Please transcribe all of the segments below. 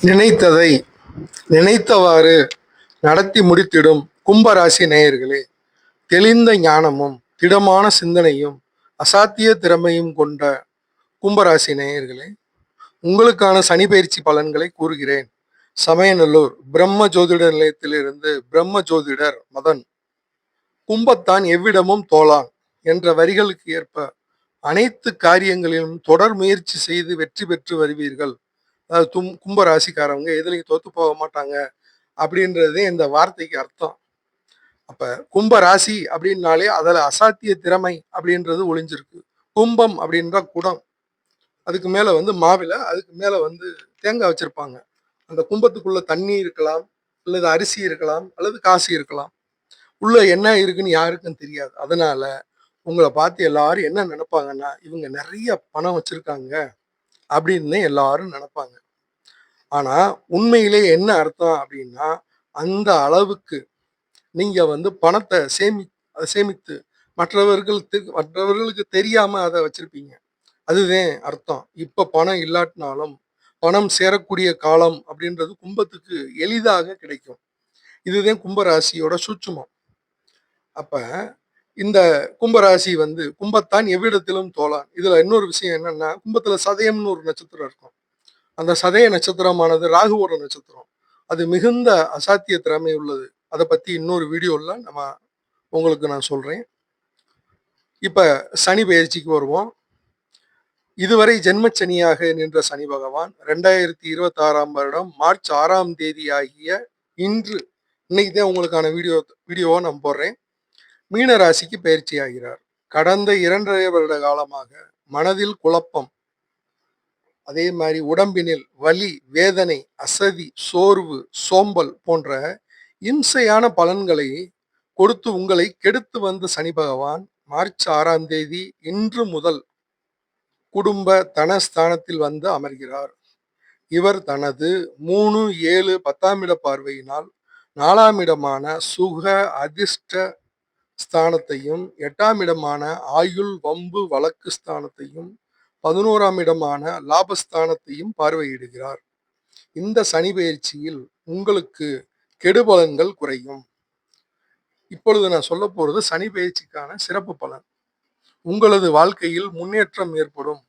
நினைத்ததை நினைத்தவாறு நடத்தி முடித்திடும் கும்பராசி நேயர்களே, தெளிந்த ஞானமும் திடமான சிந்தனையும் அசாத்திய திறமையும் கொண்ட கும்பராசி நேயர்களே, உங்களுக்கான சனி பயிற்சி பலன்களை கூறுகிறேன். சமயநல்லூர் பிரம்ம ஜோதிட நிலையத்திலிருந்து பிரம்ம ஜோதிடர் மதன். கும்பத்தான் எவ்விடமும் தோளான் என்ற வரிகளுக்கு ஏற்ப அனைத்து காரியங்களிலும் தொடர் முயற்சி செய்து வெற்றி பெற்று வருவீர்கள். அதாவது கும்ப ராசிக்காரவங்க எதுலையும் தோத்து போக மாட்டாங்க அப்படின்றதே இந்த வார்த்தைக்கு அர்த்தம். அப்ப கும்ப ராசி அப்படின்னாலே அதுல அசாத்திய திறமை அப்படின்றது ஒளிஞ்சிருக்கு. கும்பம் அப்படின்ற குடம், அதுக்கு மேல மாவில அதுக்கு மேல தேங்காய் வச்சிருப்பாங்க. அந்த கும்பத்துக்குள்ள தண்ணி இருக்கலாம், அல்லது அரிசி இருக்கலாம், அல்லது காசு இருக்கலாம். உள்ள என்ன இருக்குன்னு யாருக்கும் தெரியாது. அதனால உங்களை பார்த்து எல்லாரும் என்ன நினைப்பாங்கன்னா, இவங்க நிறைய பணம் வச்சிருக்காங்க அப்படின்னு எல்லாரும் நினைப்பாங்க. ஆனா உண்மையிலே என்ன அர்த்தம் அப்படின்னா, அந்த அளவுக்கு நீங்க பணத்தை சேமித்து மற்றவர்களுக்கு தெரியாம அதை வச்சிருப்பீங்க. அதுதான் அர்த்தம். இப்ப பணம் இல்லாட்டினாலும் பணம் சேரக்கூடிய காலம் அப்படின்றது கும்பத்துக்கு எளிதாக கிடைக்கும். இதுதான் கும்பராசியோட சூட்சுமம். அப்ப இந்த கும்பராசி கும்பத்தான் எவ்விடத்திலும் தோளான். இதுல இன்னொரு விஷயம் என்னன்னா, கும்பத்துல சதயம்னு ஒரு நட்சத்திரம் இருக்கும். அந்த சதய நட்சத்திரமானது ராகுவோட நட்சத்திரம். அது மிகுந்த அசாத்திய திறமை உள்ளது. அதை பத்தி இன்னொரு வீடியோல உங்களுக்கு நான் சொல்றேன். இப்ப சனி பெயர்ச்சிக்கு வருவோம். இதுவரை ஜென்மச்சனியாக நின்ற சனி பகவான் 2026 வருடம் மார்ச் 6 தேதி ஆகிய இன்னைக்கு தான் உங்களுக்கான வீடியோவை நான் போடுறேன். மீன ராசிக்கு பயிற்சி ஆகிறார். கடந்த 2.5 வருட காலமாக மனதில் குழப்பம், அதே மாதிரி உடம்பினில் வலி, வேதனை, அசதி, சோர்வு, சோம்பல் போன்ற இம்சையான பலன்களை கொடுத்து உங்களை கெடுத்து வந்த சனி பகவான் மார்ச் 6 தேதி இன்று முதல் குடும்ப தனஸ்தானத்தில் அமர்கிறார். இவர் தனது 3, 7, 10ஆம் இட பார்வையினால் 4ஆம் இடமான சுக அதிர்ஷ்ட ஸ்தானத்தையும், 8ஆம் இடமான ஆயுள் வம்பு வழக்கு ஸ்தானத்தையும், 11ஆம் இடமான லாபஸ்தானத்தையும் பார்வையிடுகிறார். இந்த சனி பயிற்சியில் உங்களுக்கு கெடுபலன்கள் குறையும். இப்பொழுது நான் சொல்ல போறது சனி பயிற்சிக்கான சிறப்பு பலன். உங்களது வாழ்க்கையில் முன்னேற்றம் ஏற்படும்.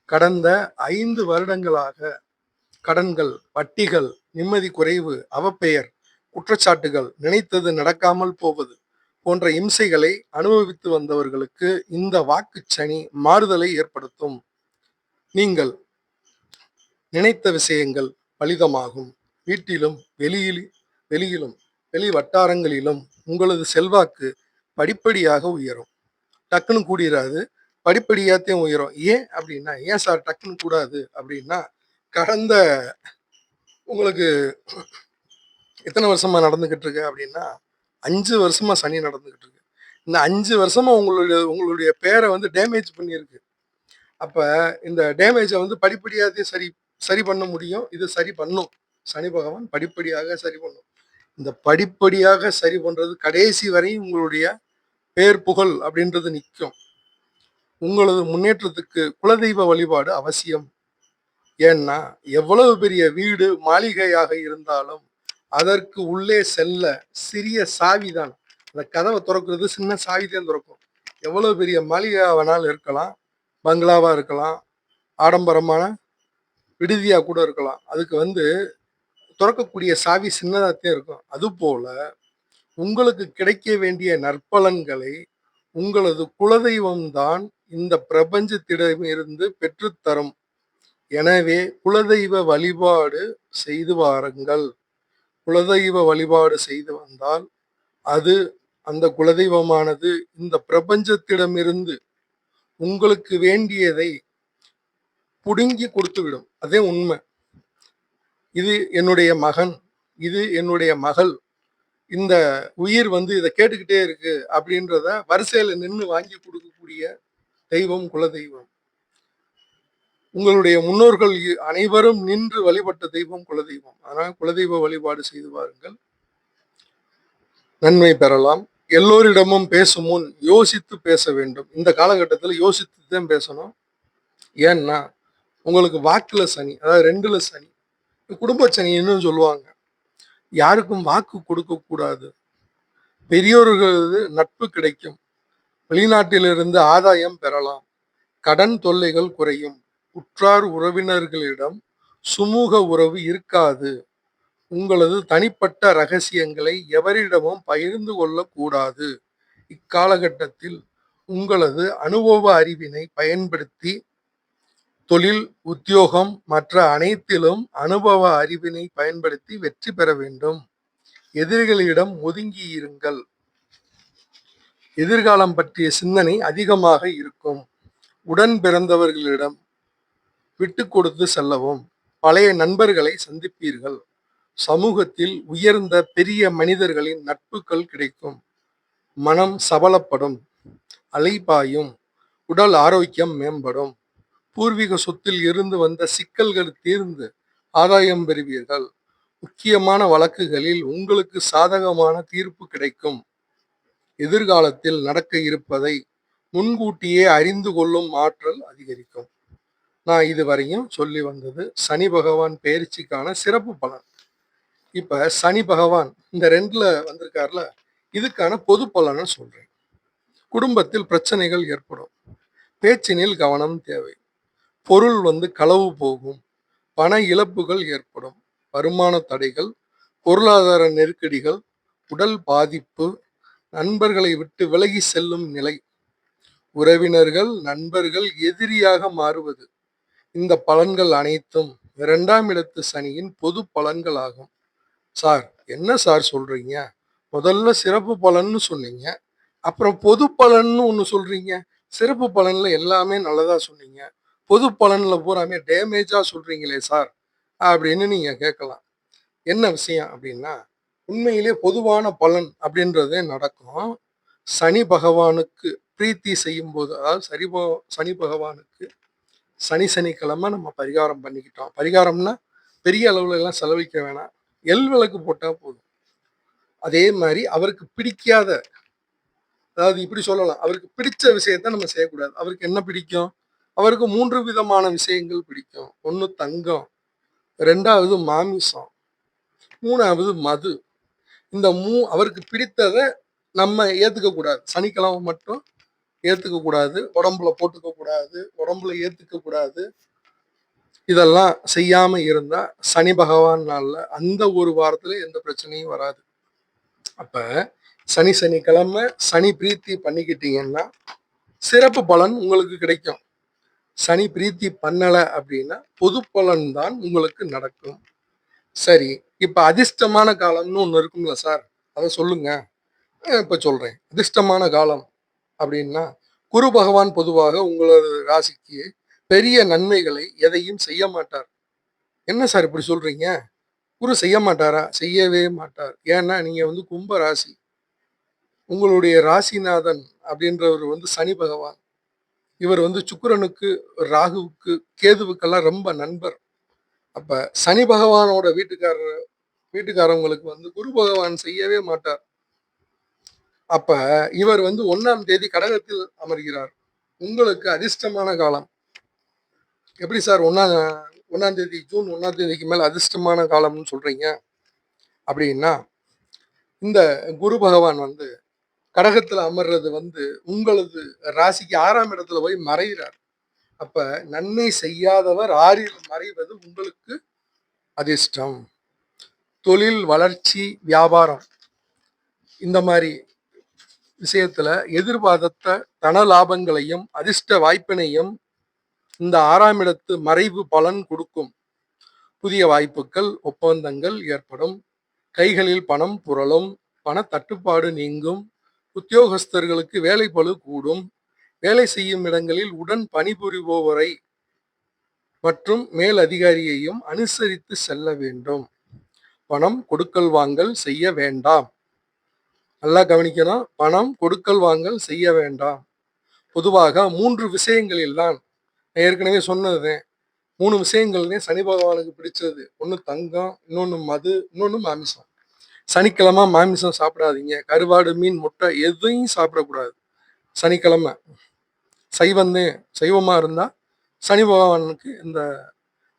கடந்த 5 வருடங்களாக கடன்கள், வட்டிகள், நிம்மதி குறைவு, அவப்பெயர், குற்றச்சாட்டுகள், நினைத்தது நடக்காமல் போவது போன்ற இம்சைகளை அனுபவித்து வந்தவர்களுக்கு இந்த வாக்கு சனி மாறுதலை ஏற்படுத்தும். நீங்கள் நினைத்த விஷயங்கள் பலிதமாகும். வீட்டிலும் வெளியிலும் வெளி வட்டாரங்களிலும் உங்களது செல்வாக்கு படிப்படியாக உயரும். டக்குன்னு கூடிராது, படிப்படியாத்தையும் உயரும். ஏன் அப்படின்னா, ஏன் சார் டக்குன்னு கூடாது அப்படின்னா, கடந்த உங்களுக்கு எத்தனை வருஷமா நடந்துகிட்டு இருக்கு அப்படின்னா, 5 வருஷமா சனி நடந்துகிட்டு இருக்கு. இந்த 5 வருஷமா உங்களுடைய பேரை டேமேஜ் பண்ணியிருக்கு. அப்ப இந்த டேமேஜை படிப்படியாத்தையும் சரி பண்ண முடியும். இது சரி பண்ணும். சனி பகவான் படிப்படியாக சரி பண்ணும். இந்த படிப்படியாக சரி பண்றது கடைசி வரை உங்களுடைய பேர் புகழ் அப்படின்றது நிற்கும். உங்களது முன்னேற்றத்துக்கு குலதெய்வ வழிபாடு அவசியம். ஏன்னா எவ்வளவு பெரிய வீடு, மாளிகையாக இருந்தாலும் அதற்கு உள்ளே செல்ல சிறிய சாவி தான். அந்த கதவை திறக்கிறது சின்ன சாவி தான் திறக்கும். எவ்வளவு பெரிய மாளிகை வேணாலும் இருக்கலாம், பங்களாவா இருக்கலாம், ஆடம்பரமான விடுதியா கூட இருக்கலாம். அதுக்கு திறக்கக்கூடிய சாவி சின்னதாகத்தான் இருக்கும். அதுபோல உங்களுக்கு கிடைக்க வேண்டிய நற்பலன்களை உங்களது குலதெய்வம் தான் இந்த பிரபஞ்சத்திடமிருந்து பெற்றுத்தரும். எனவே குலதெய்வ வழிபாடு செய்து வாருங்கள். குலதெய்வ வழிபாடு செய்து வந்தால் அந்த குலதெய்வமானது இந்த பிரபஞ்சத்திடமிருந்து உங்களுக்கு வேண்டியதை புடுங்கி கொடுத்து விடும். அதே உண்மை. இது என்னுடைய மகன், இது என்னுடைய மகள், இந்த உயிர் இதை கேட்டுக்கிட்டே இருக்கு அப்படின்றத வரிசையில நின்று வாங்கி கொடுக்கக்கூடிய தெய்வம் குலதெய்வம். உங்களுடைய முன்னோர்கள் அனைவரும் நின்று வழிபட்ட தெய்வம் குலதெய்வம். அதனால் குலதெய்வ வழிபாடு செய்து வாருங்கள், நன்மை பெறலாம். எல்லோரிடமும் பேசும் முன் யோசித்து பேச வேண்டும். இந்த காலகட்டத்தில் யோசித்து தான் பேசணும். ஏன்னா உங்களுக்கு வாக்குல சனி, அதாவது 2ல சனி. குடும்ப சனின்னு சொல்லுவாங்க. யாருக்கும் வாக்கு கொடுக்க கூடாது. பெரியோர்களது நட்பு கிடைக்கும். வெளிநாட்டிலிருந்து ஆதாயம் பெறலாம். கடன் தொல்லைகள் குறையும். உற்றார் உறவினர்களிடம் சுமூக உறவு இருக்காது. உங்களது தனிப்பட்ட ரகசியங்களை எவரிடமும் பகிர்ந்து கொள்ளக்கூடாது. இக்காலகட்டத்தில் உங்களது அனுபவ அறிவினை பயன்படுத்தி தொழில், உத்தியோகம் மற்ற அனைத்திலும் அனுபவ அறிவினை பயன்படுத்தி வெற்றி பெற வேண்டும். எதிரிகளிடம் ஒதுங்கி இருங்கள். எதிர்காலம் பற்றிய சிந்தனை அதிகமாக இருக்கும். உடன் பிறந்தவர்களிடம் விட்டு கொடுத்து செல்லவும். பழைய நண்பர்களை சந்திப்பீர்கள். சமூகத்தில் உயர்ந்த பெரிய மனிதர்களின் நட்புகள் கிடைக்கும். மனம் சபலப்படும். அலைபாயும். உடல் ஆரோக்கியம் மேம்படும். பூர்வீக சொத்தில் இருந்து வந்த சிக்கல்கள் தீர்ந்து ஆதாயம் பெறுவீர்கள். முக்கியமான வழக்குகளில் உங்களுக்கு சாதகமான தீர்ப்பு கிடைக்கும். எதிர்காலத்தில் நடக்க இருப்பதை முன்கூட்டியே அறிந்து கொள்ளும் ஆற்றல் அதிகரிக்கும். நான் இதுவரையும் சொல்லி வந்தது சனி பகவான் பயிற்சிக்கான சிறப்பு பலன். இப்ப சனி பகவான் இந்த 2ல வந்திருக்காருல, இதுக்கான பொது பலனை சொல்றேன். குடும்பத்தில் பிரச்சனைகள் ஏற்படும். பேச்சினில் கவனம் தேவை. பொருள் களவு போகும். பண இழப்புகள் ஏற்படும். வருமான தடைகள், பொருளாதார நெருக்கடிகள், உடல் பாதிப்பு, நண்பர்களை விட்டு விலகி செல்லும் நிலை, உறவினர்கள் நண்பர்கள் எதிரியாக மாறுவது. இந்த பலன்கள் அனைத்தும் 2ஆம் இடத்து சனியின் பொது பலன்கள் ஆகும். சார், என்ன சார் சொல்றீங்க? முதல்ல சிறப்பு பலன்னு சொன்னீங்க, அப்புறம் பொது பலன்னு ஒன்று சொல்றீங்க. சிறப்பு பலன்ல எல்லாமே நல்லதா சொன்னீங்க, பொது பலன்ல பூராமே டேமேஜா சொல்றீங்களே சார் அப்படின்னு நீங்க கேட்கலாம். என்ன விஷயம் அப்படின்னா, உண்மையிலே பொதுவான பலன் அப்படின்றதே நடக்கும். சனி பகவானுக்கு பிரீத்தி செய்யும் போது, அதாவது சனி பகவானுக்கு சனிக்கிழமை நம்ம பரிகாரம் பண்ணிக்கிட்டோம். பரிகாரம்னா பெரிய அளவுல எல்லாம் செலவழிக்க வேணாம். எள் விளக்கு போட்டா போதும். அதே மாதிரி அவருக்கு பிடிக்காத, அதாவது இப்படி சொல்லலாம், அவருக்கு பிடிச்ச விஷயத்த நம்ம செய்யக்கூடாது. அவருக்கு என்ன பிடிக்கும்? அவருக்கு 3 விதமான விஷயங்கள் பிடிக்கும். 1 தங்கம், 2வது மாமிசம், 3வது மது. இந்த அவருக்கு பிடித்தத நம்ம ஏத்துக்க கூடாது. சனிக்கிழமை மட்டும் ஏத்துக்க கூடாது. உடம்புல போட்டுக்க கூடாது. உடம்புல ஏத்துக்க கூடாது. இதெல்லாம் செய்யாம இருந்தா சனி பகவான் நாள்ல அந்த ஒரு வாரத்துல எந்த பிரச்சனையும் வராது. அப்ப சனிக்கிழமை சனி பிரீத்தி பண்ணிக்கிட்டீங்கன்னா சிறப்பு பலன் உங்களுக்கு கிடைக்கும். சனி பிரீத்தி பண்ணல அப்படின்னா பொது பலன் தான் உங்களுக்கு நடக்கும். சரி, இப்ப அதிர்ஷ்டமான காலம்னு ஒண்ணு இருக்கும்ல சார், அதை சொல்லுங்க. இப்ப சொல்றேன். அதிர்ஷ்டமான காலம் அப்படின்னா, குரு பகவான் பொதுவாக உங்களது ராசிக்கு பெரிய நன்மைகளை எதையும் செய்ய மாட்டார். என்ன சார் இப்படி சொல்றீங்க? குரு செய்ய மாட்டாரா? செய்யவே மாட்டார். ஏன்னா நீங்க கும்ப ராசி. உங்களுடைய ராசிநாதன் அப்படின்றவர் சனி பகவான். இவர் சுக்கிரனுக்கு, ராகுவுக்கு, கேதுவுக்கெல்லாம் ரொம்ப நண்பர். அப்ப சனி பகவானோட வீட்டுக்காரவங்களுக்கு குரு பகவான் செய்யவே மாட்டார். அப்ப இவர் 1ஆம் தேதி கடகத்தில் அமர்கிறார். உங்களுக்கு அதிர்ஷ்டமான காலம். எப்படி சார் 1ஆம் தேதி, ஜூன் 1ஆம் தேதிக்கு மேல அதிர்ஷ்டமான காலம்னு சொல்றீங்க அப்படின்னா, இந்த குரு பகவான் கடகத்துல அமர்றது உங்களது ராசிக்கு 6ஆம் இடத்துல போய் மறைகிறார். அப்ப நன்மை செய்யாதவர் 6ல் மறைவது உங்களுக்கு அதிர்ஷ்டம். தொழில் வளர்ச்சி, வியாபாரம் இந்த மாதிரி விஷயத்துல எதிர்பார்த்த தன லாபங்களையும் அதிர்ஷ்ட வாய்ப்பினையும் இந்த 6ஆம் இடத்து மறைவு பலன் கொடுக்கும். புதிய வாய்ப்புகள், ஒப்பந்தங்கள் ஏற்படும். கைகளில் பணம் புரளும். பண தட்டுப்பாடு நீங்கும். உத்தியோகஸ்தர்களுக்கு வேலை பளு கூடும். வேலை செய்யும் இடங்களில் உடன் பணிபுரிபவரை மற்றும் மேல் அதிகாரியையும் அனுசரித்து செல்ல வேண்டும். பணம் கொடுக்கல் வாங்கல் செய்ய வேண்டாம். நல்லா கவனிக்கணும். பணம் கொடுக்கல் வாங்கல் செய்ய வேண்டாம். பொதுவாக 3 விஷயங்களில் தான், ஏற்கனவே சொன்னது, 3 விஷயங்கள்னே சனி பகவானுக்கு பிடிச்சது. 1 தங்கம், இன்னொன்னு மது, இன்னொன்னு மாமிசம். சனிக்கிழமை மாமிசம் சாப்பிடாதீங்க. கருவாடு, மீன், முட்டை எதையும் சாப்பிடக்கூடாது. சனிக்கிழமை சைவமா இருந்தா சனி பகவானுக்கு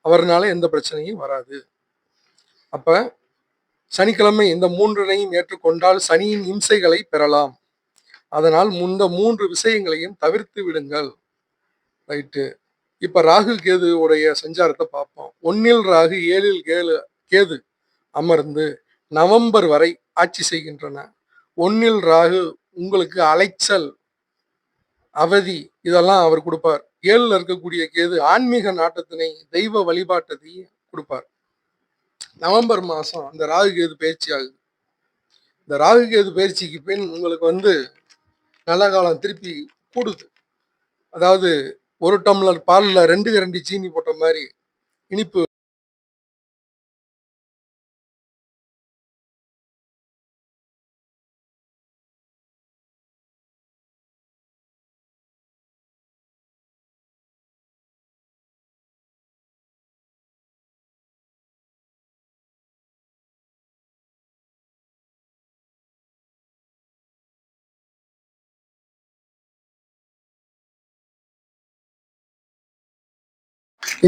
அவர்னால எந்த பிரச்சனையும் வராது. அப்ப சனிக்கிழமை இந்த மூன்றினையும் ஏற்றுக்கொண்டால் சனியின் இம்சைகளை பெறலாம். அதனால் இந்த 3 விஷயங்களையும் தவிர்த்து விடுங்கள். ரைட்டு. இப்ப ராகு கேது உடைய சஞ்சாரத்தை பார்ப்போம். 1ல் ராகு 7ல் கேது அமர்ந்து நவம்பர் வரை ஆட்சி செய்கின்றன. 1ல் ராகு உங்களுக்கு அலைச்சல், அவதி இதெல்லாம் அவர் கொடுப்பார். 7ல இருக்கக்கூடிய கேது ஆன்மீக நாட்டத்தினை, தெய்வ வழிபாட்டத்தையும் கொடுப்பார். நவம்பர் மாசம் அந்த ராகு கேது பயிற்சி ஆகுது. இந்த ராகு கேது பயிற்சிக்கு பின் உங்களுக்கு நல்ல காலம் திருப்பி கூடுது. அதாவது 1 டம்ளர் பால்ல 2 கரண்டி சீனி போட்ட மாதிரி இனிப்பு.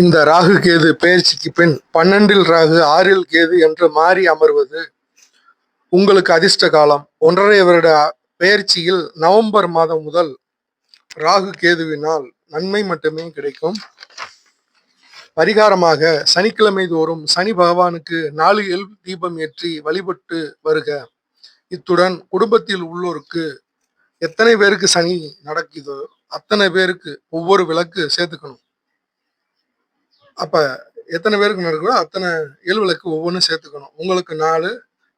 இந்த ராகு கேது பெயர்ச்சிக்கு பின் 12ல் ராகு 6ல் கேது என்று மாறி அமர்வது உங்களுக்கு அதிர்ஷ்ட காலம். 1½ வருட பெயர்ச்சியில் நவம்பர் மாதம் முதல் ராகு கேதுவினால் நன்மை மட்டுமே கிடைக்கும். பரிகாரமாக சனிக்கிழமை தோறும் சனி பகவானுக்கு 4 எல் தீபம் ஏற்றி வழிபட்டு வருக. இத்துடன் குடும்பத்தில் உள்ளோருக்கு எத்தனை பேருக்கு சனி நடக்குதோ அத்தனை பேருக்கு ஒவ்வொரு விளக்கு சேர்த்துக்கணும். அப்ப எத்தனை பேருக்கு நடக்குதோ அத்தனை விளக்கு ஒவ்வொன்றும் சேர்த்துக்கணும். உங்களுக்கு 4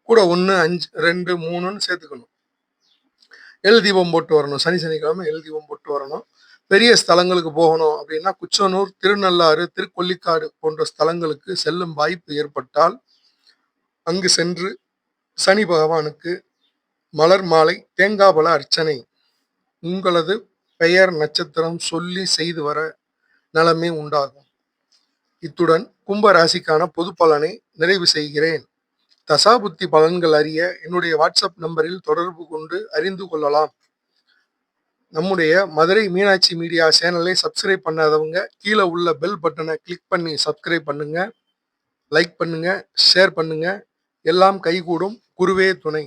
கூட 1, 5, 2, 3ன்னு சேர்த்துக்கணும். தீபம் போட்டு வரணும். சனிக்கிழமை தீபம் போட்டு வரணும். பெரிய ஸ்தலங்களுக்கு போகணும் அப்படின்னா குச்சனூர், திருநள்ளாறு, திருக்கொல்லிக்காடு போன்ற ஸ்தலங்களுக்கு செல்லும் வாய்ப்பு ஏற்பட்டால் அங்கு சென்று சனி பகவானுக்கு மலர் மாலை, தேங்காய் பழ அர்ச்சனை உங்களது பெயர் நட்சத்திரம் சொல்லி செய்து வர நலமே உண்டாகும். இத்துடன் கும்ப ராசிக்கான பொது பலனை நிறைவு செய்கிறேன். தசாபுத்தி பலன்கள் அறிய என்னுடைய வாட்ஸ்அப் நம்பரில் தொடர்பு கொண்டு அறிந்து கொள்ளலாம். நம்முடைய மதுரை மீனாட்சி மீடியா சேனலை சப்ஸ்கிரைப் பண்ணாதவங்க கீழே உள்ள பெல் பட்டனை கிளிக் பண்ணி சப்ஸ்கிரைப் பண்ணுங்க, லைக் பண்ணுங்க, ஷேர் பண்ணுங்க. எல்லாம் கைகூடும். குருவே துணை.